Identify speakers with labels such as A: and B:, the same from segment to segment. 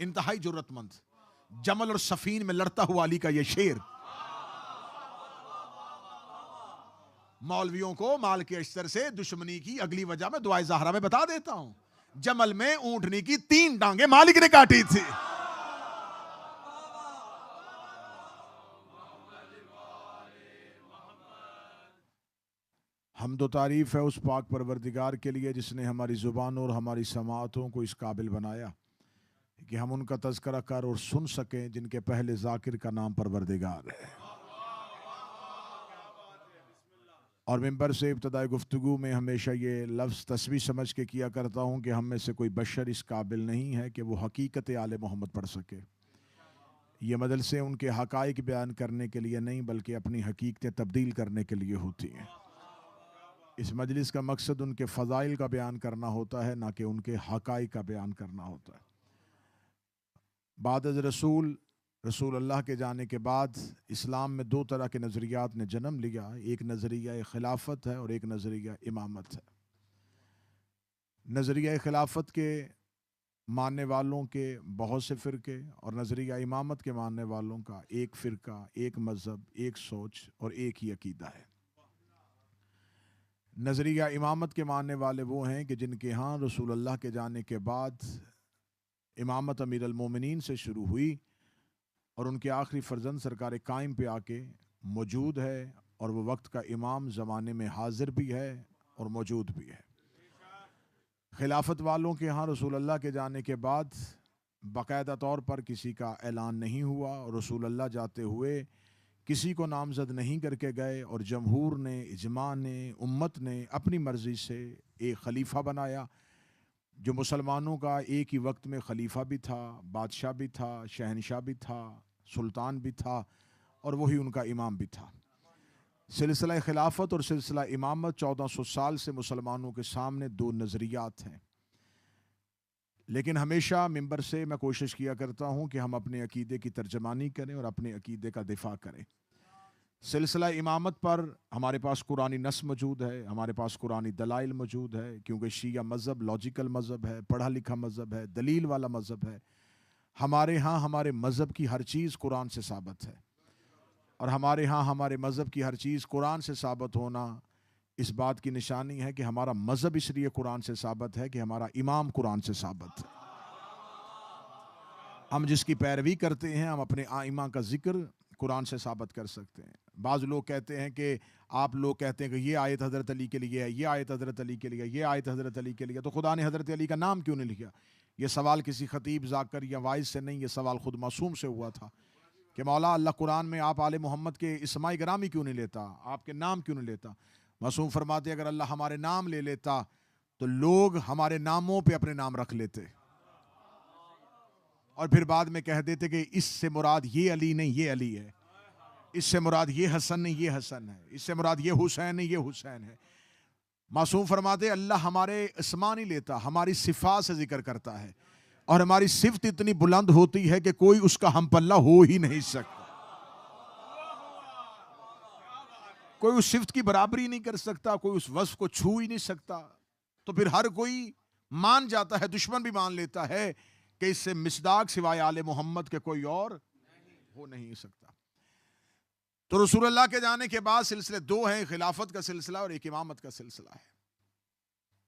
A: इंतहाई जुर्रतमंद, जमल और सफीन में लड़ता हुआ अली का ये शेर मौलवियों को माल के अश्तर से दुश्मनी की अगली वजह मैं दुआए ज़हरा में बता देता हूं। जमल में ऊंटनी की 3 टांगे मालिक ने काटी थी। हम्दो तारीफ है उस पाक परवरदिगार के लिए जिसने हमारी जुबान और हमारी समाअतों को इस काबिल बनाया कि हम उनका तज़किरा कर और सुन सकें जिनके पहले ज़ाकिर का नाम परवरदिगार है। और मिंबर से इब्तदाई गुफ्तगू में हमेशा ये लफ्ज़ तस्वीर समझ के किया करता हूँ कि हम में से कोई बशर इस काबिल नहीं है कि वो हकीकत आले मोहम्मद पढ़ सके। ये मदरसे उनके हक़ाइक़ बयान करने के लिए नहीं बल्कि अपनी हकीकतें तब्दील करने के लिए होती हैं। इस मजलिस का मकसद उनके फ़ज़ाइल का बयान करना होता है, ना कि उनके हक़ाइक़ का बयान करना होता है। बाद रसूल रसूल अल्लाह के जाने के बाद इस्लाम में 2 तरह के नज़रियात ने जन्म लिया। एक नज़रिया खिलाफत है और एक नज़रिया इमामत है। नज़रिया खिलाफत के मानने वालों के बहुत से फ़िरके और नज़रिया इमामत के मानने वालों का एक फ़िरका, एक मज़हब, एक सोच और एक ही अकीदा है। नज़रिया इमामत के मानने वाले वो हैं कि जिनके यहाँ रसूल अल्लाह के जाने के बाद इमामत अमीर अल मोमिनीन से शुरू हुई और उनके आखिरी फर्जंद सरकार कायम पे आके मौजूद है और वो वक्त का इमाम ज़माने में हाजिर भी है और मौजूद भी है। खिलाफत वालों के यहाँ रसूल अल्लाह के जाने के बाद बाकायदा तौर पर किसी का ऐलान नहीं हुआ और रसूल अल्लाह जाते हुए किसी को नामजद नहीं करके गए और जमहूर ने, इजमा ने, उम्मत ने अपनी मर्ज़ी से एक खलीफा बनाया जो मुसलमानों का एक ही वक्त में खलीफा भी था, बादशाह भी था, शहनशाह भी था, सुल्तान भी था और वही उनका इमाम भी था। सिलसिला खिलाफत और सिलसिला इमामत 1400 साल से मुसलमानों के सामने 2 नज़रियात हैं। लेकिन हमेशा मिंबर से मैं कोशिश किया करता हूँ कि हम अपने अकीदे की तर्जमानी करें और अपने अकीदे का दिफा करें। सिलसिला इमामत पर हमारे पास कुरानी नस मौजूद है, हमारे पास कुरानी दलाइल मौजूद है, क्योंकि शिया मज़हब लॉजिकल मज़हब है, पढ़ा लिखा मज़हब है, दलील वाला मज़हब है। हमारे यहाँ हमारे मज़हब की हर चीज़ कुरान से साबित है और हमारे यहाँ हमारे मज़हब की हर चीज़ कुरान से साबित होना इस बात की निशानी है कि हमारा मज़हब इसलिए कुरान से साबित है कि हमारा इमाम कुरान से साबित है। हम जिसकी पैरवी करते हैं हम अपने आइमा का जिक्र कुरान से साबित कर सकते हैं। बाज़ लोग कहते हैं कि आप लोग कहते हैं कि ये आयत हज़रत अली के लिए है, ये आयत हज़रत अली के लिए, ये आयत हज़रत अली के लिए, तो खुदा ने हज़रत अली का नाम क्यों नहीं लिखा? ये सवाल किसी खतीब जाकर या वाइज से नहीं, ये सवाल खुद मासूम से हुआ था कि मौला अल्लाह कुरान में आप आले मोहम्मद के इस्माई ग्रामी क्यों नहीं लेता, आपके नाम क्यों नहीं लेता? मासूम फरमाते अगर अल्लाह हमारे नाम ले लेता तो लोग हमारे नामों पे अपने नाम रख लेते और फिर बाद में कह देते कि इससे मुराद ये अली नहीं ये अली है, इससे मुराद ये हसन नहीं ये हसन है, इससे मुराद ये हुसैन नहीं ये हुसैन है। मासूम फरमाते अल्लाह हमारे इस्मा नहीं लेता, हमारी सिफात से जिक्र करता है और हमारी सिफत इतनी बुलंद होती है कि कोई उसका हम पल्ला हो ही नहीं सकता, कोई उस सिफत की बराबरी नहीं कर सकता, कोई उस वस्फ को छू ही नहीं सकता। तो फिर हर कोई मान जाता है, दुश्मन भी मान लेता है कि इससे मिसदाक सिवाय आले मोहम्मद के कोई और हो नहीं सकता। तो रसूलुल्लाह के जाने के बाद सिलसिले 2 हैं, खिलाफत का सिलसिला और एक इमामत का सिलसिला है।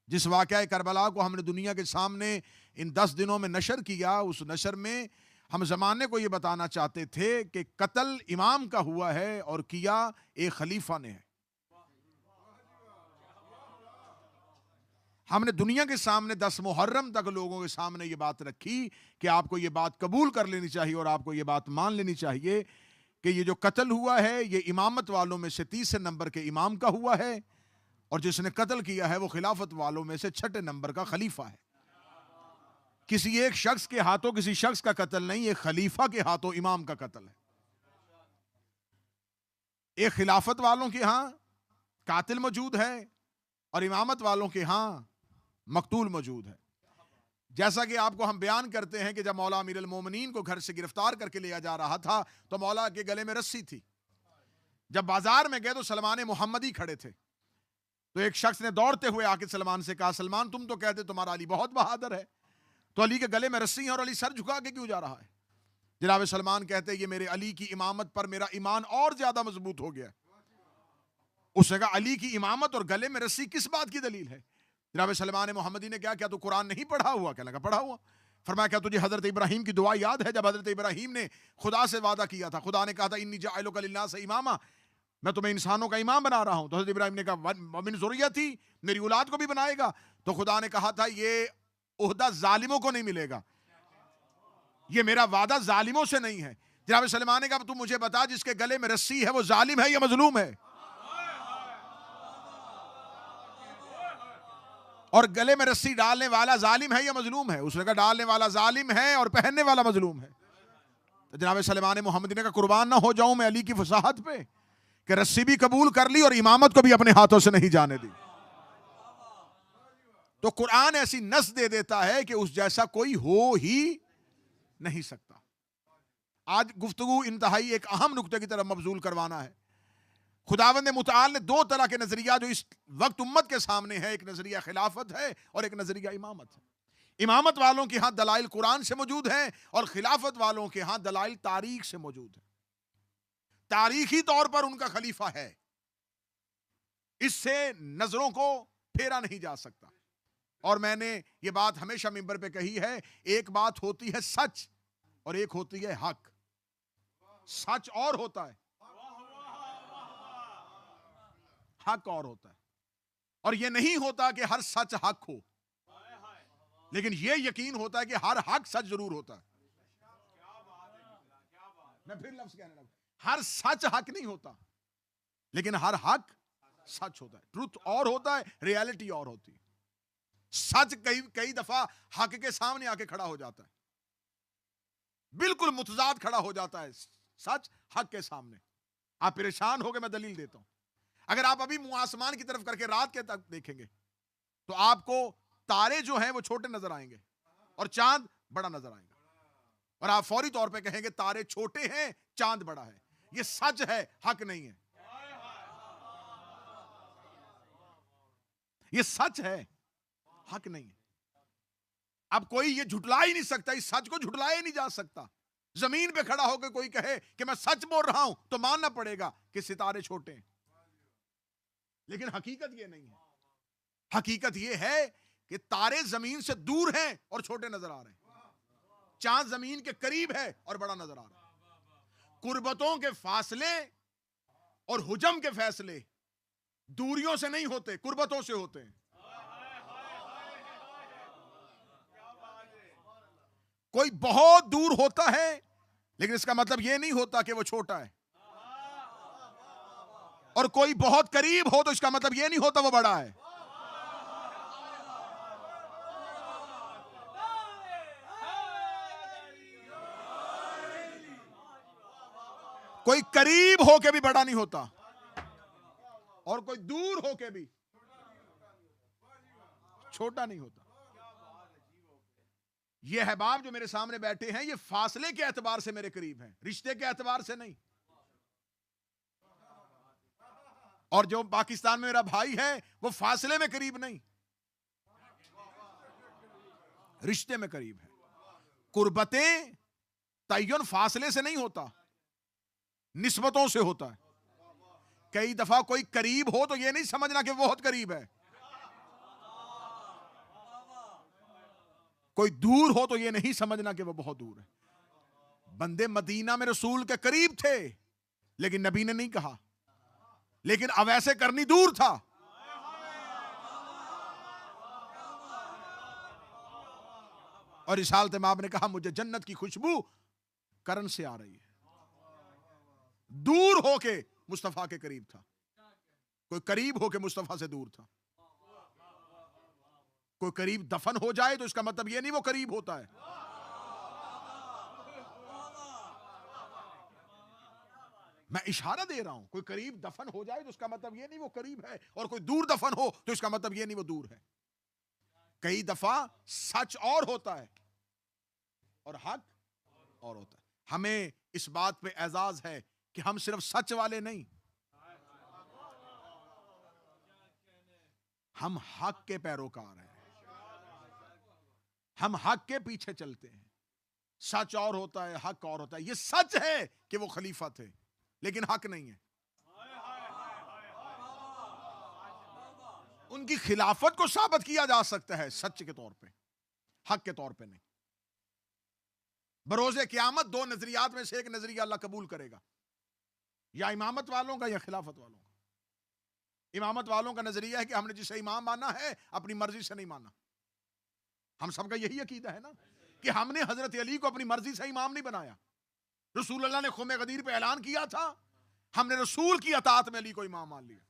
A: जिस वाक़या करबला को हमने दुनिया के सामने इन 10 दिनों में नशर किया, उस नशर में हम ज़माने को ये बताना चाहते थे कि कत्ल इमाम का हुआ है और किया एक खलीफा ने है। हमने दुनिया के सामने 10 मुहर्रम तक लोगों के सामने ये बात रखी कि आपको ये बात कबूल कर लेनी चाहिए और आपको ये बात मान लेनी चाहिए कि ये जो कत्ल हुआ है ये इमामत वालों में से 30 नंबर के इमाम का हुआ है और जिसने कत्ल किया है वो खिलाफत वालों में से 6 नंबर का खलीफा है। किसी एक शख्स के हाथों किसी शख्स का कत्ल नहीं, एक खलीफा के हाथों इमाम का कत्ल है। एक खिलाफत वालों के यहां कातिल मौजूद है और इमामत वालों के यहां मकतूल मौजूद है। जैसा कि आपको हम बयान करते हैं कि जब मौला अमीर अल मोमिनीन को घर से गिरफ्तार करके लिया जा रहा था तो मौला के गले में रस्सी थी। जब बाजार में गए तो सलमान मोहम्मदी खड़े थे, तो एक शख्स ने दौड़ते हुए आके सलमान से कहा, सलमान तुम तो कहते तुम्हारा अली बहुत बहादुर है, तो अली के गले में रस्सी है और अली सर झुका के क्यों जा रहा है? जनाब सलमान कहते हैं ये मेरे अली की इमामत पर मेरा ईमान और ज्यादा मजबूत हो गया। उसने कहा अली की इमामत और गले में रस्सी किस बात की दलील है? जनाब सलमान मोहम्मदी ने क्या तू कुरान नहीं पढ़ा हुआ? कहने लगा पढ़ा हुआ। फरमाया क्या तुझे हजरत इब्राहिम की दुआ याद है? जब हजरत इब्राहिम ने खुदा से वादा किया था, खुदा ने कहा था इन्नी जाइलुका लिन्नास इमामा, मैं तुम्हें इंसानों का इमाम बना रहा हूं। तो हजरत इब्राहिम ने कहा मिन ज़ुर्रियती, मेरी औलाद को भी बनाएगा। तो खुदा ने कहा था ये ओहदा जालिमों को नहीं मिलेगा, ये मेरा वादा जालिमों से नहीं है। जनाब सलमान ने कहा तू मुझे बता जिसके गले में रस्सी है वो जालिम है या मजलूम है? और गले में रस्सी डालने वाला जालिम है या मजलूम है? उसने कहा डालने वाला जालिम है और पहनने वाला मजलूम है। तो जनाब सलमान मोहम्मदी ने कहा कुर्बान ना हो जाऊं मैं अली की फसाहत पे कि रस्सी भी कबूल कर ली और इमामत को भी अपने हाथों से नहीं जाने दी। तो कुरान ऐसी नस दे देता है कि उस जैसा कोई हो ही नहीं सकता। आज गुफ्तगू इंतहाई एक अहम नुक्ते की तरफ मबजूल करवाना है। खुदावंद मुताल ने दो तरह के नजरिया जो इस वक्त उम्मत के सामने है, एक नजरिया खिलाफत है और एक नजरिया इमामत है। इमामत वालों के यहां दलाइल कुरान से मौजूद हैं और खिलाफत वालों के यहां दलाइल तारीख से मौजूद है। तारीखी तौर पर उनका खलीफा है, इससे नजरों को फेरा नहीं जा सकता। और मैंने ये बात हमेशा मिंबर पे कही है, एक बात होती है सच और एक होती है हक। सच और होता है, हक और होता है। और यह नहीं होता कि हर सच हक हो, लेकिन यह यकीन होता है कि हर हक सच जरूर होता है। मैं फिर लफ्ज कहने लगा, हर सच हक नहीं होता, लेकिन हर हक सच होता है। ट्रुथ और होता है, रियलिटी और होती है। सच कई दफा हक के सामने आके खड़ा हो जाता है, बिल्कुल मुतजाद खड़ा हो जाता है सच हक के सामने। आप परेशान हो गए, मैं दलील देता हूं। अगर आप अभी मुंह आसमान की तरफ करके रात के तक देखेंगे तो आपको तारे जो हैं वो छोटे नजर आएंगे और चांद बड़ा नजर आएगा, और आप फौरी तौर पे कहेंगे तारे छोटे हैं चांद बड़ा है। ये सच है, हक नहीं है। ये सच है, हक नहीं है। अब कोई ये झुटला ही नहीं सकता, इस सच को झुटलाया ही नहीं जा सकता। जमीन पे खड़ा होकर कोई कहे कि मैं सच बोल रहा हूं तो मानना पड़ेगा कि सितारे छोटे हैं, लेकिन हकीकत ये नहीं है। हकीकत ये है कि तारे जमीन से दूर हैं और छोटे नजर आ रहे हैं, चांद जमीन के करीब है और बड़ा नजर आ रहा है। कुर्बतों के फासले और हुजम के फैसले दूरियों से नहीं होते, कुर्बतों से होते हैं। कोई बहुत दूर होता है, लेकिन इसका मतलब यह नहीं होता कि वो छोटा है, और कोई बहुत करीब हो तो इसका मतलब यह नहीं होता वो बड़ा है। कोई करीब होके भी बड़ा नहीं होता और कोई दूर होके भी छोटा नहीं होता। ये अहबाब जो मेरे सामने बैठे हैं, ये फासले के एतबार से मेरे करीब हैं, रिश्ते के एतबार से नहीं। और जो पाकिस्तान में मेरा भाई है वो फासले में करीब नहीं, रिश्ते में करीब है। कुर्बतें तय्युन फासले से नहीं होता, निस्बतों से होता है। कई दफा कोई करीब हो तो यह नहीं समझना कि बहुत करीब है, कोई दूर हो तो यह नहीं समझना कि वो बहुत दूर है। बंदे मदीना में रसूल के करीब थे, लेकिन नबी ने नहीं कहा, लेकिन अवैसे करनी दूर था। और रिसालत में आपने कहा मुझे जन्नत की खुशबू करन से आ रही है। दूर होके मुस्तफा के करीब था, कोई करीब होके मुस्तफा से दूर था। कोई करीब दफन हो जाए तो इसका मतलब यह नहीं वो करीब होता है। मैं इशारा दे रहा हूं, कोई करीब दफन हो जाए तो इसका मतलब यह नहीं वो करीब है, और कोई दूर दफन हो तो इसका मतलब यह नहीं वो दूर है। कई दफा सच और होता है और हक और होता है। हमें इस बात पे एजाज है कि हम सिर्फ सच वाले नहीं, हम हक के पैरोकार हैं। हम हक के पीछे चलते हैं। सच और होता है, हक और होता है। ये सच है कि वो खलीफा थे, लेकिन हक नहीं है। उनकी खिलाफत को साबित किया जा सकता है सच के तौर पे, हक के तौर पे नहीं। बरोज़े क़यामत दो नजरियात में से एक नजरिया अल्लाह कबूल करेगा, या इमामत वालों का या खिलाफत वालों का। इमामत वालों का नजरिया है कि हमने जिसे इमाम माना है अपनी मर्जी से नहीं माना। हम सबका यही अकीदा है ना कि हमने हजरत अली को अपनी मर्जी से इमाम नहीं बनाया। रसूल अल्लाह ने खुमे गदीर पे ऐलान किया था, हमने रसूल की अताअत में अली को इमाम मान लिया।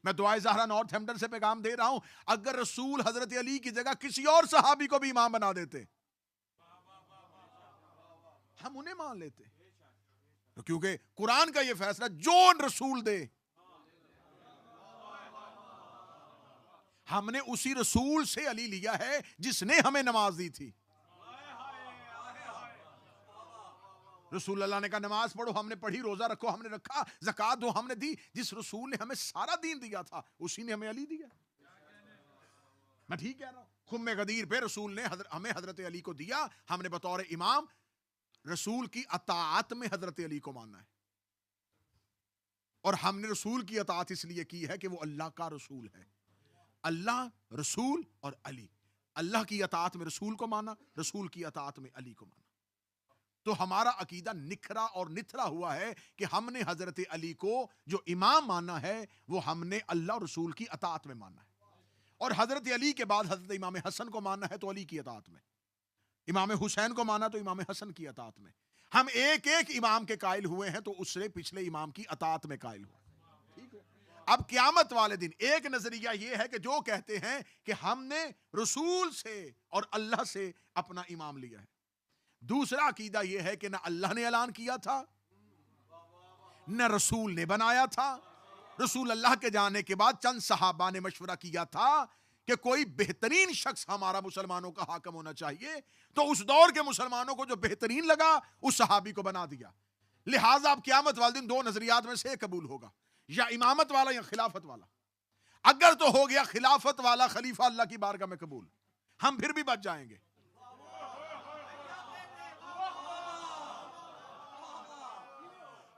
A: मैं दुआए ज़हरा नॉर्थहैम्पटन से पैगाम दे रहा हूं, अगर रसूल हजरत अली की जगह किसी और सहाबी को भी इमाम बना देते, हम उन्हें मान लेते, क्योंकि कुरान का यह फैसला जो रसूल दे, हमने उसी रसूल से अली लिया है जिसने हमें नमाज दी थी। रसूल अल्लाह ने कहा नमाज पढ़ो, हमने पढ़ी, रोजा रखो, हमने रखा, ज़कात दो, हमने दी। जिस रसूल ने हमें सारा दीन दिया था उसी ने हमें अली दिया। मैं ठीक कह रहा हूं? खुम्मे गदीर पे रसूल ने हमें हजरत अली को दिया, हमने बतौर इमाम रसूल की अताअत में हजरत अली को मानना है। और हमने रसूल की अताअत इसलिए की है कि वो अल्लाह का रसूल है। अल्लाह, रसूल और अली। अल्लाह की अताअत में रसूल को माना, रसूल की अताअत में अली को माना। तो हमारा अकीदा निखरा और निथरा हुआ है कि हमने हजरत अली को जो इमाम माना है वो हमने अल्लाह रसूल की अताअत में माना है। और हजरत अली के बाद हजरत इमाम हसन को माना है तो अली की अताअत में, इमाम हुसैन को माना तो इमाम हसन की अताअत में। हम एक एक इमाम के कायल हुए हैं तो उससे पिछले इमाम की अताअत में कायल हुए। ठीक है? अब क़यामत वाले दिन एक नजरिया यह है कि जो कहते हैं कि हमने रसूल से और अल्लाह से अपना इमाम लिया है। दूसरा अकीदा यह है कि ना अल्लाह ने ऐलान किया था, न रसूल ने बनाया था। रसूल अल्लाह के जाने के बाद चंद सहाबा ने मशवरा किया था कि कोई बेहतरीन शख्स हमारा मुसलमानों का हाकिम होना चाहिए, तो उस दौर के मुसलमानों को जो बेहतरीन लगा उस सहाबी को बना दिया। लिहाजा अब क़यामत वाले दिन दो नजरियात में से कबूल होगा, या इमामत वाला या खिलाफत वाला। अगर तो हो गया खिलाफत वाला खलीफा अल्लाह की बारगाह में कबूल, हम फिर भी बच जाएंगे।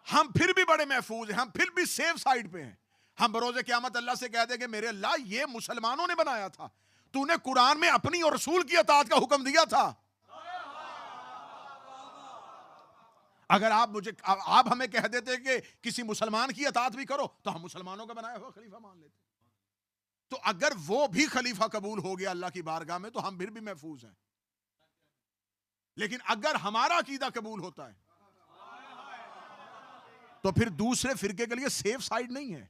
A: हम फिर भी बड़े महफूज हैं, हम फिर भी सेफ साइड पे हैं। हम बरोज़े क़यामत अल्लाह से कह देंगे मेरे अल्लाह ये मुसलमानों ने बनाया था, तूने कुरान में अपनी और रसूल की अताअत का हुक्म दिया था। अगर आप हमें कह देते कि किसी मुसलमान की अताअत भी करो तो हम मुसलमानों का बनाया हुआ खलीफा मान लेते। तो अगर वो भी खलीफा कबूल हो गया अल्लाह की बारगाह में तो हम फिर भी महफूज हैं। लेकिन अगर हमारा अकीदा कबूल होता है तो फिर दूसरे फिरके के लिए सेफ साइड नहीं है,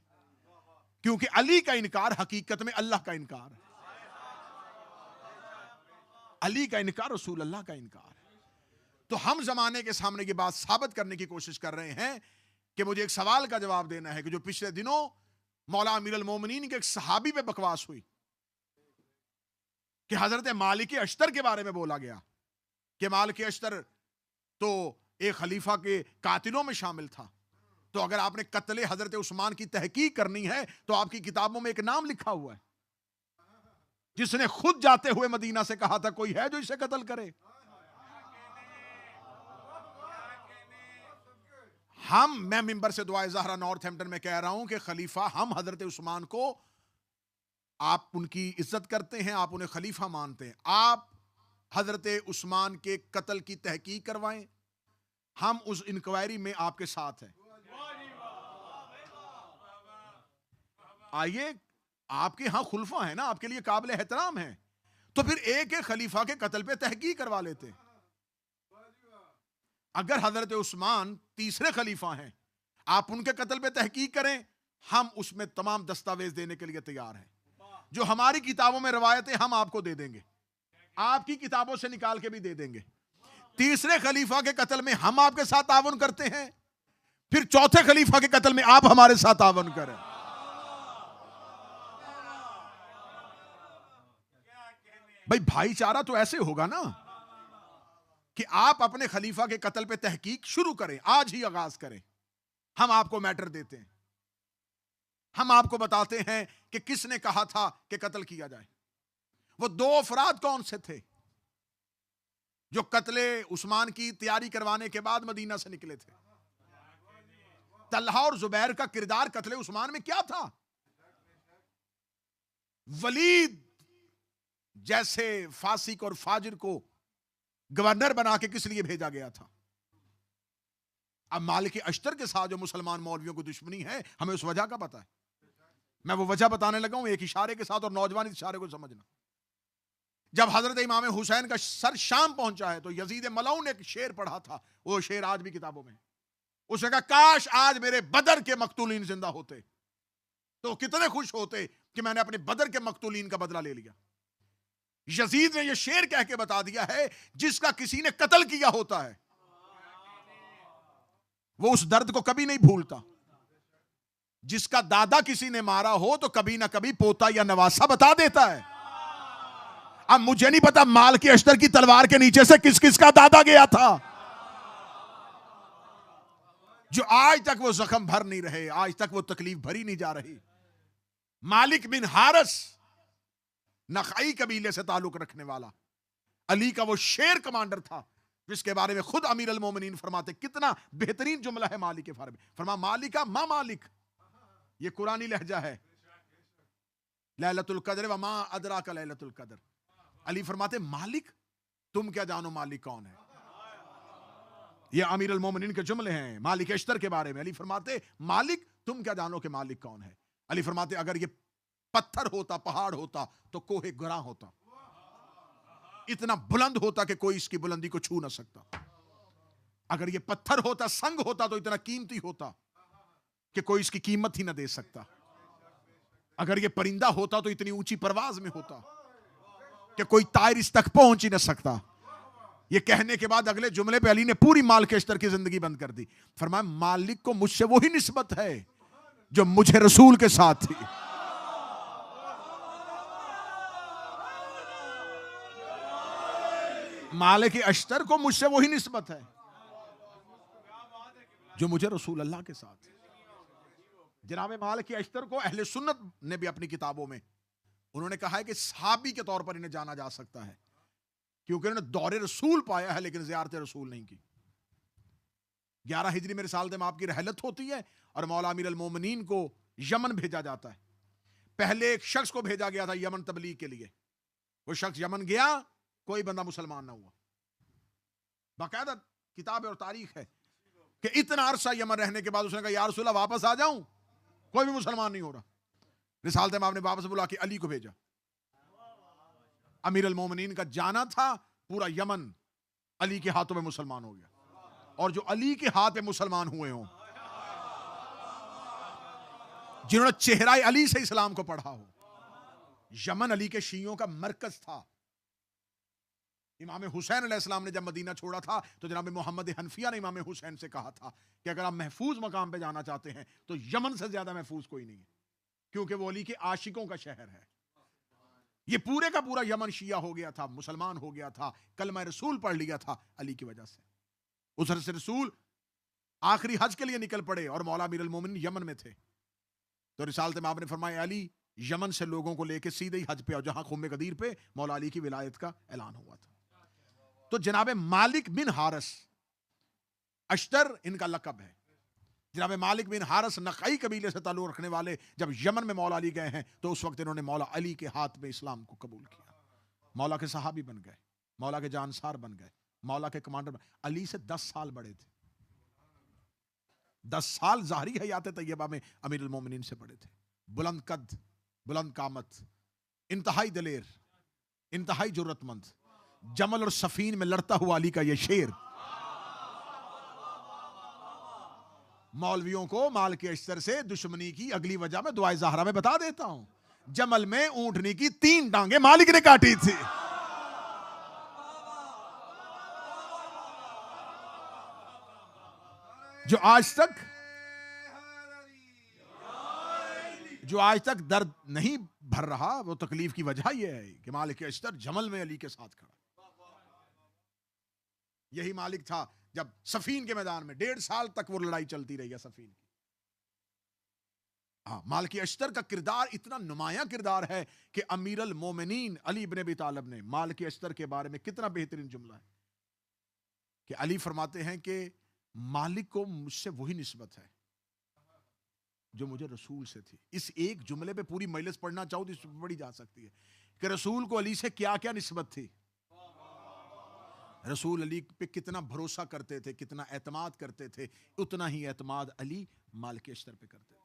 A: क्योंकि अली का इनकार हकीकत में अल्लाह का इनकार है। अली का इनकार रसूल अल्लाह का इनकार है। तो हम जमाने के सामने ये बात साबित करने की कोशिश कर रहे हैं कि मुझे एक सवाल का जवाब देना है कि जो पिछले दिनों मौला अमीरुल मोमिनीन के एक सहाबी पे बकवास हुई कि हजरत मालिक अश्तर के बारे में बोला गया कि मालिक अश्तर तो एक खलीफा के कातिलों में शामिल था। तो अगर आपने कत्ले हजरत उस्मान की तहकीक करनी है तो आपकी किताबों में एक नाम लिखा हुआ है जिसने खुद जाते हुए मदीना से कहा था कोई है जो इसे कत्ल करे। मैं मिंबर से दुआए ज़हरा नॉर्थहैम्पटन में कह रहा हूं कि खलीफा हम हजरत उस्मान को, आप उनकी इज्जत करते हैं, आप उन्हें खलीफा मानते हैं, आप हजरत उस्मान के कत्ल की तहकीक करवाएं, हम उस इंक्वायरी में आपके साथ हैं। आइए, आपके यहां खुलफा है ना, आपके लिए काबिल एहतराम है, तो फिर एक एक खलीफा के कत्ल पे तहकीक करवा लेते। अगर हजरत उस्मान तीसरे खलीफा हैं, आप उनके कत्ल पे तहकीक करें, हम उसमें तमाम दस्तावेज देने के लिए तैयार हैं। जो हमारी किताबों में रवायतें हम आपको दे देंगे, आपकी किताबों से निकाल के भी दे देंगे। तीसरे खलीफा के कत्ल में हम आपके साथ तावन करते हैं, फिर चौथे खलीफा के कत्ल में आप हमारे साथ तावन करें। भाई भाईचारा तो ऐसे होगा ना कि आप अपने खलीफा के कत्ल पे तहकीक शुरू करें, आज ही आगाज करें। हम आपको मैटर देते हैं, हम आपको बताते हैं कि किसने कहा था कि कत्ल किया जाए। वो दो अफराद कौन से थे? जो कत्ले उस्मान की तैयारी करवाने के बाद मदीना से निकले थे। तल्हा और जुबैर का किरदार कत्ले उस्मान में क्या था? वलीद जैसे फासिक और फाजिर को गवर्नर बना के किस लिए भेजा गया था? अब मालिक अश्तर के साथ जो मुसलमान मौलवियों को दुश्मनी है, हमें उस वजह का पता है। मैं वो वजह बताने लगा हूं एक इशारे के साथ, और नौजवान इस इशारे को समझना। जब हजरत इमाम हुसैन का सर शाम पहुंचा है तो यजीद मलऊन ने एक शेर पढ़ा था, वो शेर आज भी किताबों में। उसने कहा, काश आज मेरे बदर के मकतूलीन जिंदा होते तो कितने खुश होते कि मैंने अपने बदर के मकतूलीन का बदला ले लिया। यजीद ने यह शेर कह के बता दिया है, जिसका किसी ने कत्ल किया होता है वो उस दर्द को कभी नहीं भूलता। जिसका दादा किसी ने मारा हो तो कभी ना कभी पोता या नवासा बता देता है। अब मुझे नहीं पता माल के अश्तर की तलवार के नीचे से किस किस का दादा गया था, जो आज तक वो जख्म भर नहीं रहे, आज तक वो तकलीफ भरी नहीं जा रही। मालिक बिन हारिस नखाई कबीले से ताल्लुक रखने वाला अली का वो शेर कमांडर था, जिसके बारे में खुद अमीर अल मोमिनीन फरमाते, कितना बेहतरीन जुमला है मालिक के बारे में। फरमा, मालिका मा मालिक, ये कुरानी लहजा है। लैलतुल कद्र व मा अदरा का लैलतुल कद्र। अली फरमाते, मालिक तुम क्या जानो मालिक कौन है। ये अमीर अल मोमिनीन के जुमले हैं मालिक अश्तर के बारे में। अली फरमाते, मालिक तुम क्या जानो कि मालिक कौन है। अली फरमाते, अगर ये पत्थर होता, पहाड़ होता तो कोहे गुरा होता, इतना बुलंद होता कि कोई इसकी बुलंदी को छू ना सकता। अगर ये पत्थर होता, संग होता तो इतना कीमती होता कि कोई इसकी कीमत ही ना दे सकता। अगर ये परिंदा होता तो इतनी ऊंची परवाज में होता कि कोई तायर इस तक पहुंच ही ना सकता। ये कहने के बाद अगले जुमले पे अली ने पूरी माल के अश्तर की जिंदगी बंद कर दी। फरमाया, मालिक को मुझसे वही निस्बत है जो मुझे रसूल के साथ थी। मालिक अश्तर को मुझसे वही निस्बत है जो मुझे रसूल अल्लाह के साथ। जनाब मालिक अश्तर को अहले सुन्नत ने भी अपनी किताबों में उन्होंने कहा है कि सहाबी के तौर पर इन्हें जाना जा सकता है, क्योंकि इन्होंने दौरे रसूल पाया है लेकिन ज़ियारत रसूल नहीं की। 11 हिजरी में रिसालत में आपकी रहलत होती है और मौला अमीर अल मोमिनीन को यमन भेजा जाता है। पहले एक शख्स को भेजा गया था यमन तबलीग के लिए। वो शख्स यमन गया, कोई बंदा मुसलमान ना हुआ। बाकायदा किताब और तारीख है कि इतना अरसा यमन रहने के बाद उसने कहा, या रसूल अल्लाह वापस आ जाऊं, कोई भी मुसलमान नहीं हो रहा। रिसालत में आपने वापस बुला के अली को भेजा। अमीर अल मोमिनीन का जाना था, पूरा यमन अली के हाथों में मुसलमान हो गया। और जो अली के हाथ में मुसलमान हुए हों, जिन्होंने चेहरा अली से इस्लाम को पढ़ा हो। यमन अली के शियों का मरकज था। इमाम हुसैन अलैहिस्सलाम ने जब मदीना छोड़ा था तो जनाब मोहम्मद हनफिया ने इमाम हुसैन से कहा था कि अगर आप महफूज मकाम पे जाना चाहते हैं तो यमन से ज्यादा महफूज कोई नहीं है, क्योंकि वो अली के आशिकों का शहर है। ये पूरे का पूरा यमन शिया हो गया था, मुसलमान हो गया था, कलमा रसूल पढ़ लिया था अली की वजह से। उस से रसूल आखिरी हज के लिए निकल पड़े और मौला अमीर अल मोमिनीन यमन में थे। तो रिसालत में आपने फरमाया, अली यमन से लोगों को लेकर सीधे ही हज पे आओ, जहां खुम्बे कदीर पे मौला अली की विलायत का ऐलान हुआ था। तो जनाब मालिक बिन हारिस अश्तर इनका लकब है। जनाब मालिक बिन हारिस नखाई कबीले से ताल्लुक रखने वाले जब यमन में मौला अली गए हैं तो उस वक्त इन्होंने मौला अली के हाथ में इस्लाम को कबूल किया। मौला के सहाबी बन गए, मौला के जानसार बन गए, मौला के कमांडर बन। अली से 10 साल बड़े थे। 10 साल ज़ाहरी हयात तैयबा में अमीर अल मोमिनीन से बड़े थे। बुलंद कद, बुलंद कामत, इंतहाई दलेर, इंतहाई जुर्रतमंद, जमल और सफीन में लड़ता हुआ अली का यह शेर मौलवियों को माल के अश्तर से दुश्मनी की अगली वजह में दुआए ज़हरा में बता देता हूं। जमल में ऊंटनी की 3 टांगे मालिक ने काटी थी। जो आज तक दर्द नहीं भर रहा, वो तकलीफ की वजह यह है कि मालिक अश्तर जमल में अली के साथ खड़ा। यही मालिक था जब सफीन के मैदान में 1.5 साल तक वो लड़ाई चलती रही है सफीन की। मालिक अश्तर का किरदार इतना नुमाया किरदार है कि अमीर अल मोमिनीन अली इब्न अबी तालिब ने मालिक अश्तर के बारे में कितना बेहतरीन जुमला है। कि अली फरमाते हैं कि मालिक को मुझसे वही निस्बत है जो मुझे रसूल से थी। इस एक जुमले पे पूरी मजलिस पढ़ना चाहो तो इसमें पढ़ी जा सकती है कि रसूल को अली से क्या क्या निस्बत थी। रसूल अली पे कितना भरोसा करते थे, कितना एतमाद करते थे, उतना ही एतमाद अली मालिक अश्तर पे करते थे।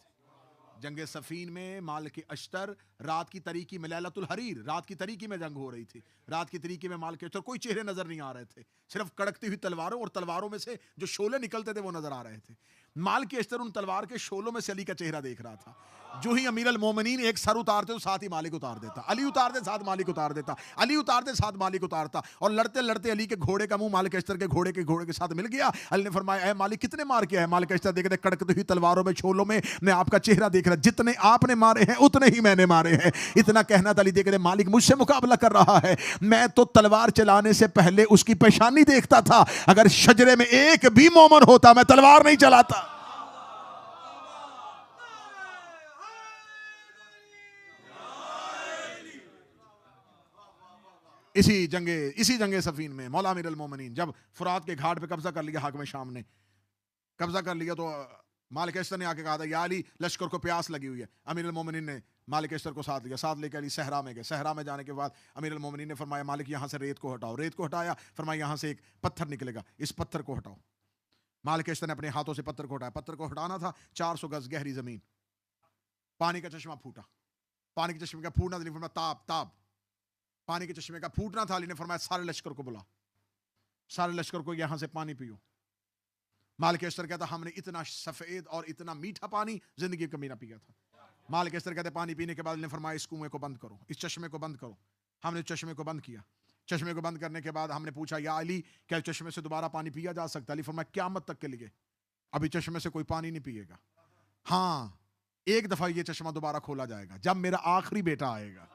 A: जंग सफीन में मालिक अश्तर रात की तरीकी में, लैलतुल हरीर रात की तरीकी में जंग हो रही थी। रात की तरीकी में मालिक अश्तर, कोई चेहरे नजर नहीं आ रहे थे, सिर्फ कड़कती हुई तलवारों और तलवारों में से जो शोले निकलते थे वो नजर आ रहे थे। मालिक अश्तर उन तलवार के शोलों में से अली का चेहरा देख रहा था। जो ही अमीर अल मोमिनीन एक सर उतारते तो साथ ही मालिक उतार देता, अली उतारते साथ मालिक उतार देता, अली उतारते साथ मालिक उतारता। और लड़ते लड़ते अली के घोड़े का मुंह मालिक अश्तर के घोड़े के साथ मिल गया। अली ने फरमाया, ऐ मालिक कितने मार किया है? मालिक अश्तर देखते कड़कती हुई तलवारों में, शोलों में, मैं आपका चेहरा देख रहा, जितने आपने मारे हैं उतने ही मैंने मारे हैं। इतना कहना था अली देखते मालिक मुझसे मुकाबला कर रहा है। मैं तो तलवार चलाने से पहले उसकी पेशानी देखता था, अगर शजरे में एक भी मोमन होता मैं तलवार नहीं चलाता। इसी जंगे सफीन में मौला अमीर अल मोमिनीन जब फुरात के घाट पे कब्जा कर लिया, हाकिम शाम ने कब्जा कर लिया, तो मालिक अश्तर ने आके कहा था, या अली लश्कर को प्यास लगी हुई है। अमीर अल मोमिनीन ने मालिक अश्तर को साथ लिया, साथ लेकर अली सहरा में गए। सहरा में जाने के बाद अमीर अल मोमिनीन ने फरमाया, मालिक यहाँ से रेत को हटाओ। रेत को हटाया, फरमाया यहाँ से एक पत्थर निकलेगा, इस पत्थर को हटाओ। मालिक अश्तर ने अपने हाथों से पत्थर को हटाया। पत्थर को हटाना था 400 गज गहरी जमीन, पानी का चश्मा फूटा। पानी के चश्मे का फूटना था, फरमाया ताब ताब, पानी के चश्मे का फूटना था। अली ने फरमाया, सारे लश्कर को बुला, सारे लश्कर को यहां से पानी पियो। मालिक अश्तर कहता, हमने इतना सफेद और इतना मीठा पानी जिंदगी कभी ना पिया था। मालिक अश्तर कहते, पानी पीने के बाद ने फरमाया, इस कुएं को बंद करो, इस चश्मे को बंद करो। हमने चश्मे को बंद किया। चश्मे को बंद करने के बाद हमने पूछा, या अली क्या चश्मे से दोबारा पानी पिया जा सकता है? अली फरमाया, क़यामत तक के लिए अभी चश्मे से कोई पानी नहीं पिएगा। हाँ, एक दफा ये चश्मा दोबारा खोला जाएगा, जब मेरा आखिरी बेटा आएगा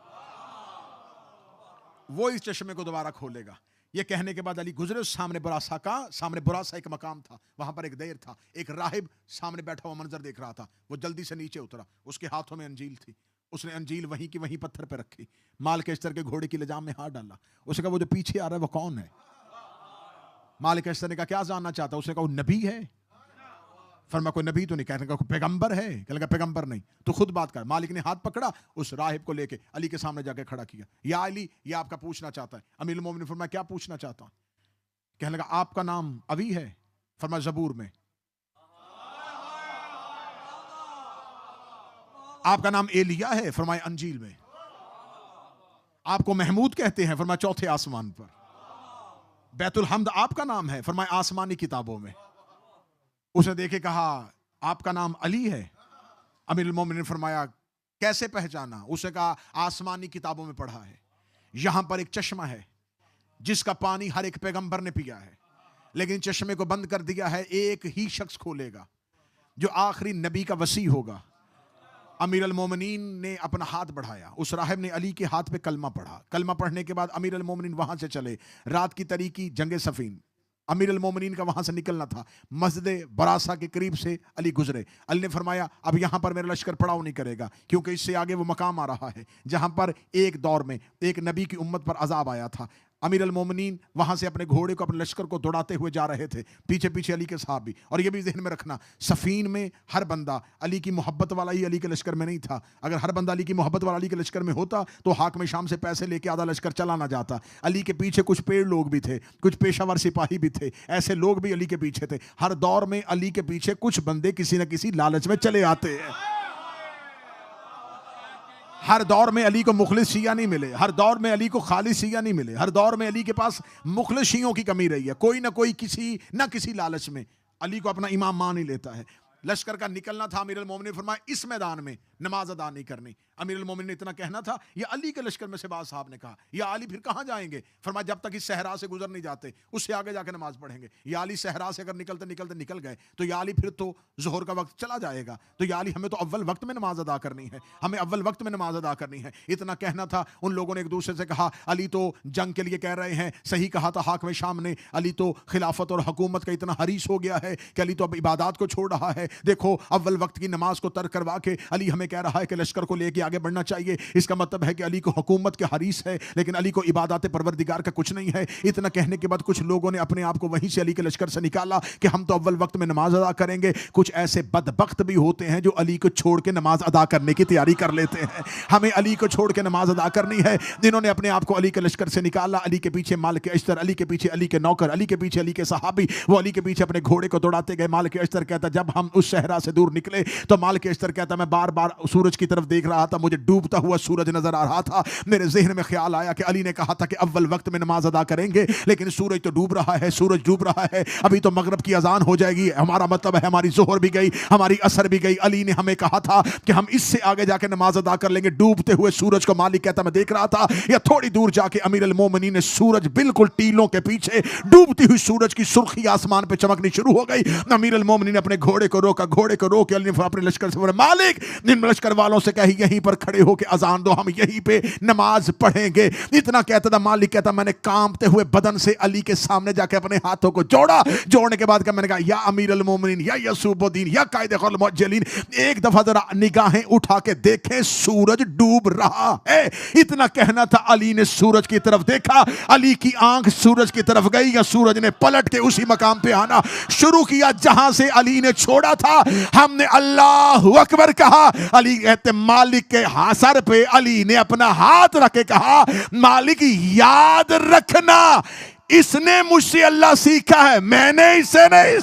A: वो इस चश्मे को दोबारा खोलेगा। ये कहने के बाद अली गुजरे उस सामने बुरासा एक मकाम था, वहां पर एक देर था, एक राहिब सामने बैठा हुआ मंजर देख रहा था। वो जल्दी से नीचे उतरा, उसके हाथों में अंजील थी, उसने अंजील वहीं की वहीं पत्थर पे रखी, मालिक अश्तर के घोड़े की लजाम में हाथ डाला। उसने कहा, वो जो पीछे आ रहा है वो कौन है? मालिक अश्तर ने कहा, क्या जानना चाहता? उसने कहा, वो नबी है। फरमा, कोई नबी तो नहीं। कहने का कोई पैगंबर है? कहने लगा, पैगंबर नहीं, तो खुद बात कर। मालिक ने हाथ पकड़ा, उस राहिब को लेके अली के सामने जाके खड़ा किया। या अली, ये आपका पूछना चाहता है। अमीरुल मोमिनीन फरमा, क्या पूछना चाहता हूं? कहने लगा, आपका नाम अवी है? फरमा, जबूर में। आपका नाम एलिया है? फरमाया, अंजील में। आपको महमूद कहते हैं? फरमाया, चौथे आसमान पर। बैतुल हम्द आपका नाम है? फरमाया, आसमानी किताबों में। उसने देखे कहा, आपका नाम अली है? अमीरुल मोमिनीन ने फरमाया, कैसे पहचाना? उसने कहा, आसमानी किताबों में पढ़ा है, यहां पर एक चश्मा है जिसका पानी हर एक पैगंबर ने पिया है, लेकिन चश्मे को बंद कर दिया है, एक ही शख्स खोलेगा जो आखिरी नबी का वसी होगा। अमीरुल मोमिनीन ने अपना हाथ बढ़ाया, उस राहिब ने अली के हाथ पे कलमा पढ़ा। कलमा पढ़ने के बाद अमीरुल मोमिनीन वहां से चले। रात की तरीकी जंगे सफीन, अमीरुल मोमिनीन का वहां से निकलना था। मस्जिद बरासा के करीब से अली गुजरे। अली ने फरमाया, अब यहां पर मेरा लश्कर पड़ाव नहीं करेगा, क्योंकि इससे आगे वो मकाम आ रहा है जहां पर एक दौर में एक नबी की उम्मत पर अजाब आया था। अमीरुल मोमिनीन वहां से अपने घोड़े को, अपने लश्कर को दौड़ाते हुए जा रहे थे, पीछे पीछे अली के साहब भी। और ये भी ज़हन में रखना, सफीन में हर बंदा अली की मोहब्बत वाला ही अली के लश्कर में नहीं था। अगर हर बंदा अली की मोहब्बत वाला अली के लश्कर में होता तो हाकिम शाम से पैसे लेके आधा लश्कर चला ना जाता। अली के पीछे कुछ पेड़ लोग भी थे, कुछ पेशावर सिपाही भी थे, ऐसे लोग भी अली के पीछे थे। हर दौर में अली के पीछे कुछ बंदे किसी न किसी लालच में चले आते हैं। हर दौर में अली को मुखलिस शिया नहीं मिले, हर दौर में अली को खालिस शिया नहीं मिले, हर दौर में अली के पास मुखलिस शियों की कमी रही है। कोई ना कोई किसी न किसी लालच में अली को अपना इमाम मान ही लेता है। लश्कर का निकलना था। अमीरुल मोमिनीन ने फरमाया, इस मैदान में नमाज अदा नहीं करनी। अमीरुल मोमिनीन ने इतना कहना था। ये अली के लश्कर में से बाज साहब ने कहा, या अली फिर कहाँ जाएंगे? फरमाया, जब तक इस सहरा से गुजर नहीं जाते उससे आगे जाके नमाज पढ़ेंगे। या अली सहरा से अगर निकलते निकलते निकल गए तो या अली फिर तो जोहर का वक्त चला जाएगा, तो या अली हमें तो अव्वल वक्त में नमाज अदा करनी है, हमें अव्वल वक्त में नमाज अदा करनी है। इतना कहना था। उन लोगों ने एक दूसरे से कहा, अली तो जंग के लिए कह रहे हैं। सही कहा था हाकिम शाम ने, अली तो खिलाफत और हुकूमत का इतना हरीस हो गया है कि अली तो अब इबादत को छोड़ रहा है, देखो अव्वल वक्त की नमाज को तर्क करवा के अली हमें कह रहा है कि लश्कर को लेके आगे बढ़ना चाहिए। इसका मतलब है कि अली को हुकूमत के हरीस है, लेकिन अली को इबादत परवरदिगार का कुछ नहीं है। इतना कहने के बाद कुछ लोगों ने अपने आप को वहीं से अली के लश्कर से निकाला कि हम तो अव्वल वक्त में नमाज अदा करेंगे। कुछ ऐसे बदबख्त भी होते हैं जो अली को छोड़ के नमाज अदा करने की तैयारी कर लेते हैं। हमें अली को छोड़ के नमाज अदा करनी है। जिन्होंने अपने आप को अली के लश्कर से निकाला, अली के पीछे मालिक अश्तर, अली के पीछे अली के नौकर, अली के पीछे अली के सहाबी, वो अली के पीछे अपने घोड़े को दौड़ाते गए। मालिक अश्तर कहता जब हम उस सहरा से दूर निकले तो मालिक अश्तर कहता मैं बार बार सूरज की तरफ देख रहा था, मुझे डूबता हुआ सूरज नजर आ रहा था। मेरे ज़हन में ख्याल आया कि अली ने कहा था कि अव्वल वक्त में नमाज अदा करेंगे, लेकिन सूरज तो डूब रहा है, सूरज डूब रहा है, अभी तो मगरिब की अजान हो जाएगी। हमारा मतलब है हमारी जोहर भी गई, हमारी असर भी गई। अली ने हमें कहा था कि हम इससे आगे जाके नमाज अदा कर लेंगे। डूबते हुए सूरज को मालिक कहता मैं देख रहा था। या थोड़ी दूर जाके अमीर अल मोमिनीन ने सूरज बिल्कुल टीलों के पीछे, डूबती हुई सूरज की सुर्खी आसमान पे चमकनी शुरू हो गई। अमीर अल मोमिनीन ने अपने घोड़े को रोका, घोड़े को रोक के अली ने अपने लश्कर से बोला मालिक इन लश्कर वालों से कही यहीं पर खड़े होकर अजान दो, हम यहीं पे नमाज पढ़ेंगे। इतना कहता था मालिक कहता मैंने कांपते हुए बदन से अली के सामने जाके अपने हाथों को जोड़ा। जोड़ने के बाद मैंने कहा या अमीर अल मोमिनीन या यसूबुद्दीन या कायदे खुल मुअज्जलीन, एक दफा जरा निगाहें उठा के देखें सूरज डूब रहा है। इतना कहना था, अली ने सूरज की तरफ देखा, अली की आंख सूरज की तरफ गई या सूरज ने पलट के उसी मकाम पे आना शुरू किया जहां से अली ने छोड़ा था। हमने अल्लाहु अकबर कहा। अली कहते मालिक के सर पे अली ने अपना हाथ रख के कहा मालिक याद रखना इसने मुझसे अल्लाह सीखा है, मैंने इससे नहीं।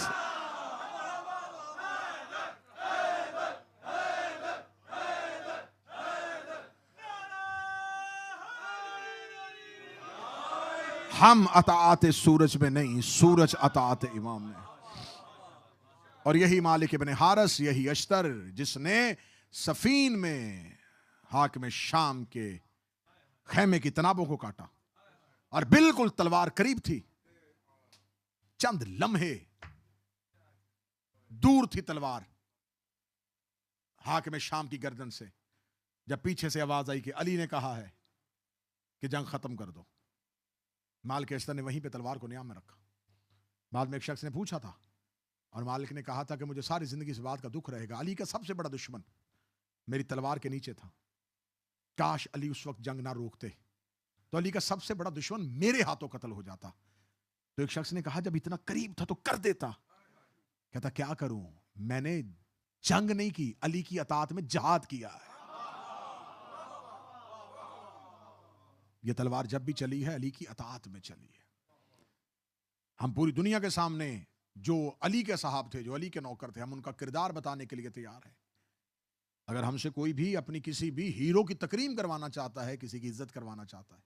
A: हम अताअत सूरज में नहीं, सूरज अताअत इमाम में। और यही मालिक इब्न हारिस, यही अश्तर जिसने सफीन में हाकिम शाम के खैमे की तनाबों को काटा और बिल्कुल तलवार करीब थी, चंद लम्हे दूर थी तलवार हाकिम शाम की गर्दन से, जब पीछे से आवाज आई कि अली ने कहा है कि जंग खत्म कर दो। मालिक अश्तर ने वहीं पे तलवार को नियाम में रखा। बाद में एक शख्स ने पूछा था और मालिक ने कहा था कि मुझे सारी जिंदगी इस बात का दुख रहेगा, अली का सबसे बड़ा दुश्मन मेरी तलवार के नीचे था। काश अली उस वक्त जंग ना रोकते तो अली का सबसे बड़ा दुश्मन मेरे हाथों कत्ल हो जाता। तो एक शख्स ने कहा जब इतना करीब था तो कर देता। कहता क्या करूं, मैंने जंग नहीं की, अली की अताअत में जिहाद किया है। यह तलवार जब भी चली है अली की अताअत में चली है। हम पूरी दुनिया के सामने जो अली के साहब थे, जो अली के नौकर थे, हम उनका किरदार बताने के लिए तैयार हैं। अगर हमसे कोई भी अपनी किसी भी हीरो की तकरीम करवाना चाहता है, किसी की इज्जत करवाना चाहता है,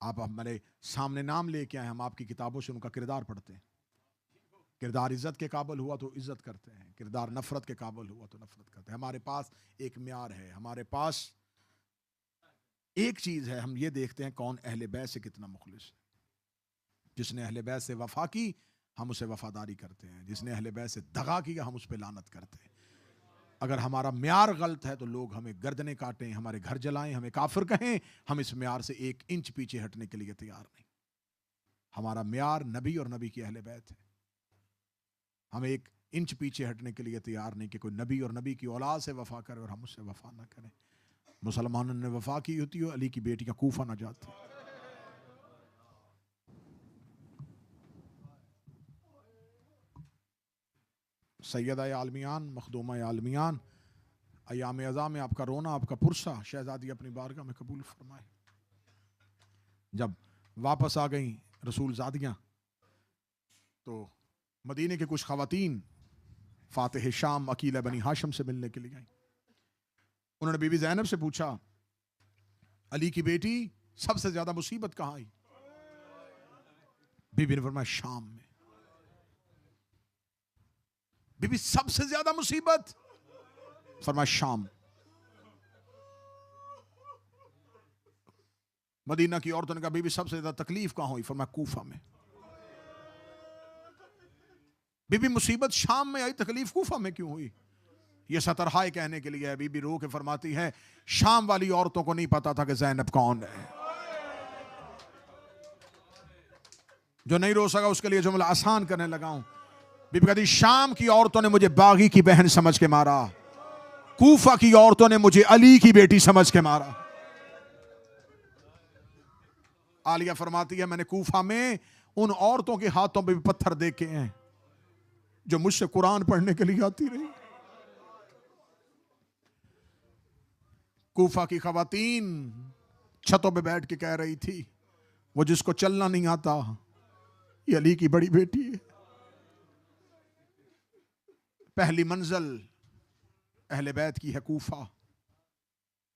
A: आप हमारे सामने नाम लेके आए, हम आपकी किताबों से उनका किरदार पढ़ते हैं। किरदार इज्जत के काबिल हुआ तो इज्जत करते हैं, किरदार नफरत के काबिल हुआ तो नफरत करते हैं। हमारे पास एक म्यार है, हमारे पास एक चीज है, हम ये देखते हैं कौन अहले बैत से कितना मुखलिस है। जिसने अहले बैत से वफा की हम उसे वफादारी करते हैं, जिसने अहले बैत से दगा किया हम उस पर लानत करते हैं। अगर हमारा म्यार गलत है तो लोग हमें गर्दनें काटें, हमारे घर जलाएं, हमें काफिर कहें, हम इस म्यार से 1 इंच पीछे हटने के लिए तैयार नहीं। हमारा म्यार नबी और नबी की अहले बैत है। हम 1 इंच पीछे हटने के लिए तैयार नहीं कि कोई नबी और नबी की औलाद से वफा करे और हम उससे वफा ना करें। मुसलमानों ने वफा की होती हो, अली की बेटियां कूफा ना जाती। सैयदा आलमियान, मखदूमा आलमियान, अयाम अज़ा में आपका रोना, आपका पुरसा शहजादी अपनी बारगाह में कबूल फरमाए। जब वापस आ गई रसूल ज़ादियाँ तो मदीने के कुछ ख़वातीन फ़ातिह शाम अकीला बनी हाशम से मिलने के लिए आई। उन्होंने बीबी ज़ैनब से पूछा अली की बेटी सबसे ज्यादा मुसीबत कहाँ आई? बीबी ने फरमाया शाम में। बीबी सबसे ज्यादा मुसीबत? फरमाया शाम। मदीना की औरतों ने कहा बीबी सबसे ज्यादा तकलीफ कहाँ हुई? फरमाया कूफा में। बीबी मुसीबत शाम में आई, तकलीफ कूफा में क्यों हुई? ये सतरहाय कहने के लिए है। बीबी रो के फरमाती है शाम वाली औरतों को नहीं पता था कि ज़ैनब कौन है। जो नहीं रो सका उसके लिए जुमला आसान करने लगा हूं। बीबी कहती शाम की औरतों ने मुझे बागी की बहन समझ के मारा, कूफा की औरतों ने मुझे अली की बेटी समझ के मारा। आलिया फरमाती है मैंने कूफा में उन औरतों के हाथों पे भी पत्थर देखे हैं जो मुझसे कुरान पढ़ने के लिए आती रही। कूफा की खवातीन छतों पे बैठ के कह रही थी वो जिसको चलना नहीं आता ये अली की बड़ी बेटी है। पहली मंजिल अहले बैत की है कूफा।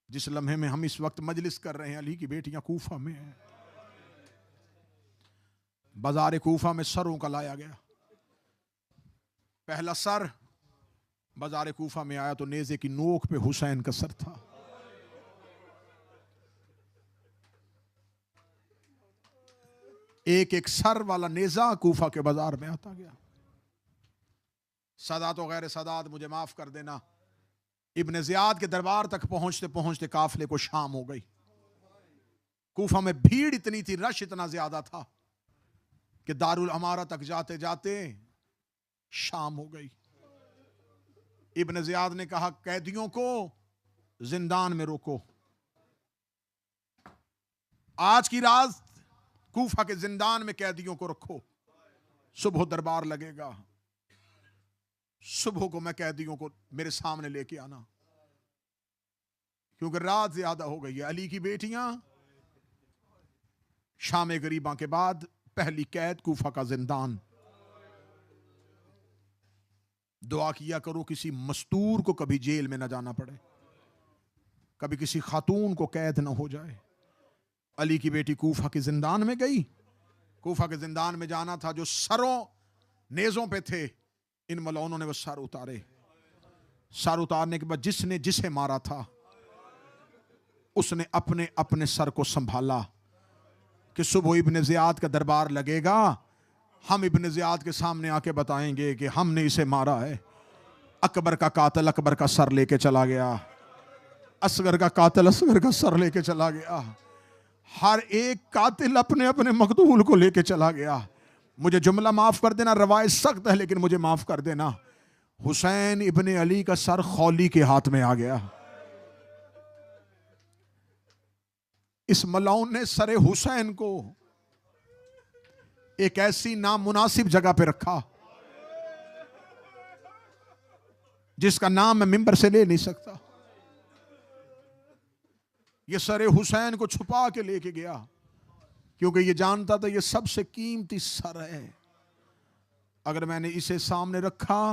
A: जिस लम्हे में हम इस वक्त मजलिस कर रहे हैं अली की बेटियां कूफा में हैं। बाजार कूफा में सरों का लाया गया। पहला सर बाजार कूफा में आया तो नेज़े की नोक पे हुसैन का सर था। एक एक सर वाला नेज़ा कूफा के बाजार में आता गया। सादात और गैर सादात मुझे माफ कर देना, इब्न ज़ियाद के दरबार तक पहुंचते पहुंचते काफले को शाम हो गई। कूफा में भीड़ इतनी थी, रश इतना ज्यादा था कि दारुल अमारा तक जाते जाते शाम हो गई। इब्न ज़ियाद ने कहा कैदियों को जिंदान में रोको, आज की रात कूफा के जिंदान में कैदियों को रखो, सुबह दरबार लगेगा, सुबह को मैं कैदियों को मेरे सामने लेके आना, क्योंकि रात ज्यादा हो गई है। अली की बेटियां शाम गरीबा के बाद पहली कैद कूफा का जिंदान। दुआ किया करो किसी मस्तूर को कभी जेल में न जाना पड़े, कभी किसी खातून को कैद न हो जाए। अली की बेटी कूफा के जिंदान में गई। कूफा के जिंदान में जाना था, जो सरों नेज़ों पे थे इन मलौनों ने वो सर उतारे। सर उतारने के बाद जिसने जिसे मारा था उसने अपने अपने सर को संभाला कि सुबह इब्न ज़ियाद का दरबार लगेगा, हम इब्न ज़ियाद के सामने आके बताएंगे कि हमने इसे मारा है। अकबर का कातिल अकबर का सर लेके चला गया, असगर का कातिल असगर का सर लेके चला गया, हर एक कातिल अपने अपने मकतूल को लेके चला गया। मुझे जुमला माफ कर देना, रवायत सख्त है लेकिन मुझे माफ कर देना, हुसैन इब्ने अली का सर खौली के हाथ में आ गया। इस मलौन ने सरे हुसैन को एक ऐसी नामुनासिब जगह पे रखा जिसका नाम मैं मिंबर से ले नहीं सकता। ये सरे हुसैन को छुपा के लेके गया, क्योंकि ये जानता था ये सबसे कीमती सर है। अगर मैंने इसे सामने रखा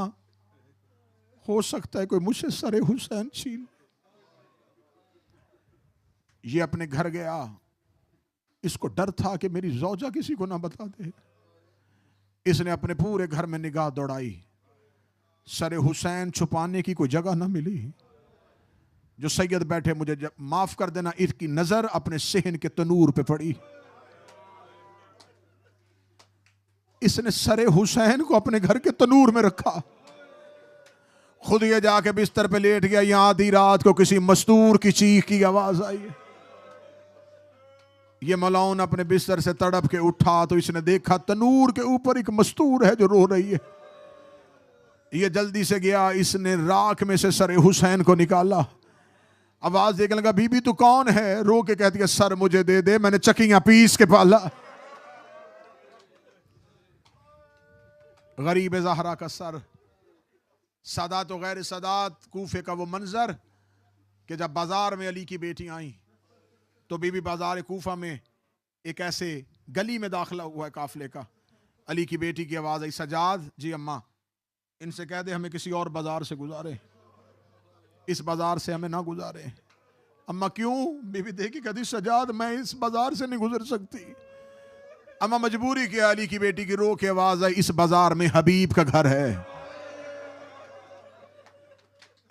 A: हो सकता है कोई मुझसे सरे हुसैन छीन। ये अपने घर गया, इसको डर था कि मेरी ज़ौजा किसी को ना बता दे। इसने अपने पूरे घर में निगाह दौड़ाई, सरे हुसैन छुपाने की कोई जगह ना मिली। जो सैयद बैठे, मुझे माफ कर देना, इसकी नजर अपने सेहन के तनूर पे पड़ी। इसने सरे हुसैन को अपने घर के तनूर में रखा, खुद ये जाके बिस्तर पे लेट गया। यहां आधी रात को किसी मस्तूर की चीख की आवाज आई। ये मलौन अपने बिस्तर से तड़प के उठा तो इसने देखा तनूर के ऊपर एक मस्तूर है जो रो रही है। ये जल्दी से गया, इसने राख में से सरे हुसैन को निकाला। आवाज देखने लगा, बीबी तू कौन है? रो के कहती है, सर मुझे दे दे, मैंने चकियां पीस के पाला। गरीब ज़हरा का सर। सादात और गैर सादात कूफे का वो मंजर कि जब बाजार में अली की बेटी आई तो बीबी बाजार कूफा में एक ऐसे गली में दाखिला हुआ है काफले का। अली की बेटी की आवाज आई, सजाद जी अम्मा इनसे कह दे हमें किसी और बाजार से गुजारे, इस बाजार से हमें ना गुजारे। अम्मा क्यों? बीबी देखी कहती, सजाद मैं इस बाजार से नहीं गुजर सकती। अम्मा मजबूरी की। अली की बेटी की रो के आवाज आई, इस बाजार में हबीब का घर है।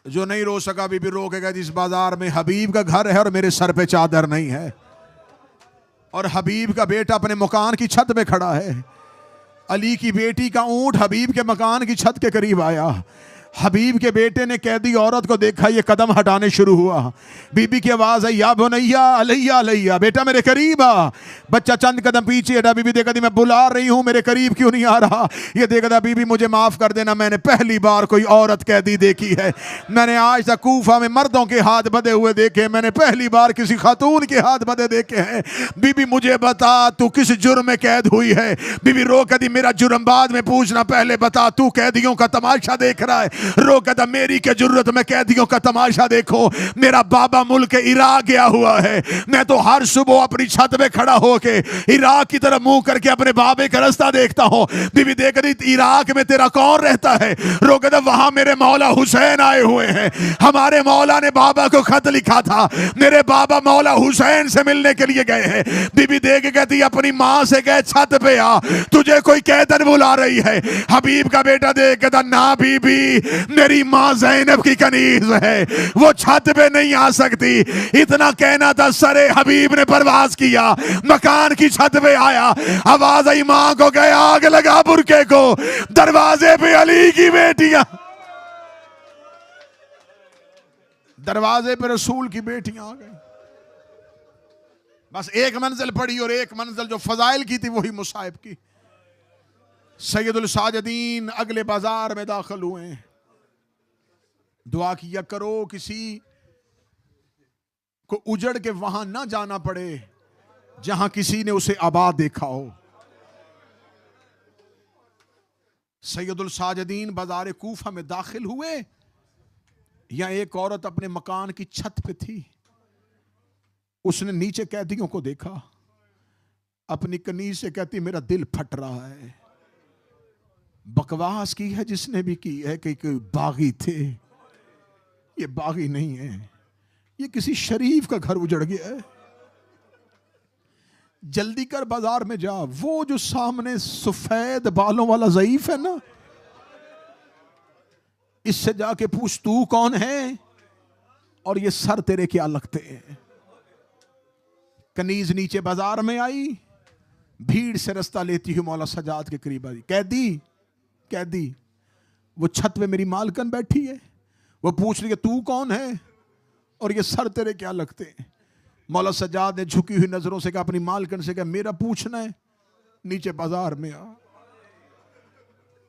A: जो नहीं रो सका बीबी रो के कहती, इस बाजार में हबीब का घर है और मेरे सर पे चादर नहीं है, और हबीब का बेटा अपने मकान की छत पे खड़ा है। अली की बेटी का ऊंट हबीब के मकान की छत के करीब आया। हबीब के बेटे ने कैदी औरत को देखा, ये कदम हटाने शुरू हुआ। बीबी की आवाज आई, या बुनैया अलैया अलैया, बेटा मेरे करीब आ। बच्चा चंद कदम पीछे हटा। बीबी देखा दी मैं बुला रही हूं, मेरे करीब क्यों नहीं आ रहा। ये देखा था, बीबी मुझे माफ कर देना, मैंने पहली बार कोई औरत कैदी देखी है। मैंने आज तक कूफा में मर्दों के हाथ बंधे हुए देखे, मैंने पहली बार किसी खातून के हाथ बंधे देखे हैं। बीबी मुझे बता तू किस जुर्म में कैद हुई है। बीबी रो कहती मेरा जुर्म बाद में पूछना, पहले बता तू कैदियों का तमाशा देख रहा है। रो कहता मेरी क्या जरूरत में कैदियों का तमाशा देखो, मेरा बाबा मुल्क इराक गया हुआ है। मैं तो हर सुबह अपनी छत पे खड़ा होके इराक की तरफ मुंह करके अपने बाबे का रास्ता देखता हूं। बीबी देख रही इराक में तेरा कौन रहता है। रो कहता वहां मेरे मौला हुसैन आए हुए हैं। हमारे मौला ने बाबा को खत लिखा था, मेरे बाबा मौला हुसैन से मिलने के लिए गए हैं। बीबी देख के कहती अपनी मां से कह छत पे आ, तुझे कोई कैदन बुला रही है। हबीब का बेटा देख कहता ना बीबी, मेरी मां ज़ैनब की कनीज है, वो छत पे नहीं आ सकती। इतना कहना था, सरे हबीब ने परवाज किया, मकान की छत पे आया। आवाज आई मां को कहे आग लगा बुरके को, दरवाजे पे अली की बेटियां, दरवाजे पे रसूल की बेटियां आ गई। बस एक मंजिल पड़ी और एक मंजिल जो फजाइल की थी वही मुसाहिब की। सैयदुल साजिदीन अगले बाजार में दाखिल हुए। दुआ किया करो किसी को उजड़ के वहां ना जाना पड़े जहां किसी ने उसे आबाद देखा हो। सैयदुल साजिदीन बाजार कूफा में दाखिल हुए। यहां एक औरत अपने मकान की छत पे थी। उसने नीचे कैदियों को देखा, अपनी कनीज से कहती मेरा दिल फट रहा है। बकवास की है जिसने भी की है कि कोई बागी थे, ये बागी नहीं है, ये किसी शरीफ का घर उजड़ गया है। जल्दी कर बाजार में जा, वो जो सामने सफेद बालों वाला ज़ईफ है ना, इससे जाके पूछ तू कौन है और ये सर तेरे क्या लगते हैं। कनीज नीचे बाजार में आई, भीड़ से रास्ता लेती हुई मौला सजाद के करीब आई। कैदी कैदी, वो छत पे मेरी मालकन बैठी है, वो पूछ रही है तू कौन है और ये सर तेरे क्या लगते हैं। मौला सजाद ने झुकी हुई नजरों से कहा, अपनी मालकन से कहा मेरा पूछना है, नीचे बाजार में आ।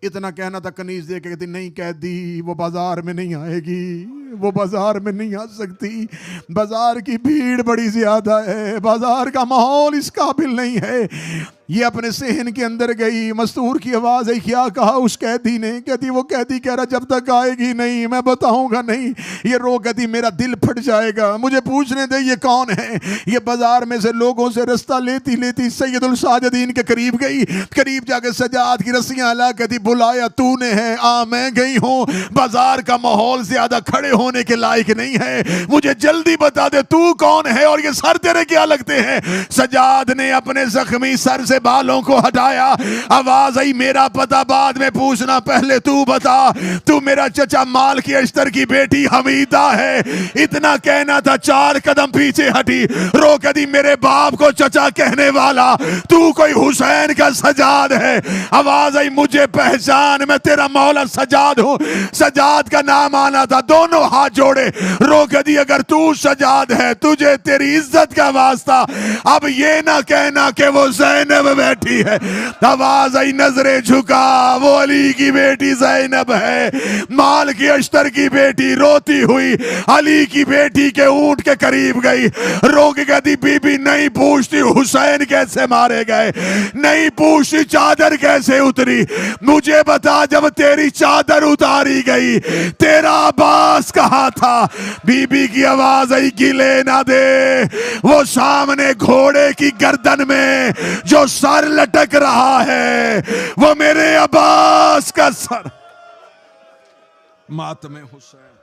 A: इतना कहना था, कनीज दे के कहती नहीं कैदी वो बाजार में नहीं आएगी, वो बाजार में नहीं आ सकती, बाजार की भीड़ बड़ी ज्यादा है, बाजार का माहौल इस काबिल नहीं है। ये अपने सेहन के अंदर गई। मस्तूर की आवाज है, क्या कहा उस कैदी ने। कहती वो कैदी कह रहा जब तक आएगी नहीं मैं बताऊंगा नहीं। ये रो कहती मेरा दिल फट जाएगा, मुझे पूछने दे ये कौन है। ये बाजार में से लोगों से रास्ता लेती लेती सैयदुल साजिदीन के करीब गई। करीब जाके सजाद की रस्सियां ला कहती बुलाया तूने है, आ मैं गई हूं, बाजार का माहौल ज्यादा खड़े होने के लायक नहीं है, मुझे जल्दी बता दे तू कौन है और ये सर तेरे क्या लगते हैं। सजाद ने अपने जख्मी सर से बालों को हटाया। आवाज आई मेरा पता बाद में पूछना, पहले तू बता तू मेरा चचा माल की अश्तर की बेटी हमीदा है। इतना कहना था, 4 कदम पीछे हटी। रो कहती मेरे बाप को चचा कहने वाला तू कोई हुसैन का सजाद है। आवाज आई मुझे पहचान, मैं तेरा मौला सजाद हूं। सजाद का नाम आना था। दोनों हाथ जोड़े रो कहती अगर तू सजाद है तुझे तेरी इज्जत का वास्ता, अब ये ना कहना कि वो ज़ैनब बैठी है। आवाज आई नजरें झुका, वो अली की बेटी ज़ैनब है, माल की अश्तर की बेटी। रोती हुई अली की बेटी के ऊंट के करीब गई। रो के कहती बीबी नहीं पूछती हुसैन कैसे मारे गए, नहीं पूछती चादर कैसे उतरी, मुझे बता जब तेरी चादर उतारी गई तेरा अब्बास कहाँ था। बीबी की आवाज आई गिले ना दे, वो सामने घोड़े की गर्दन में जो सर लटक रहा है वो मेरे अब्बास का सर। मातमे हुसैन।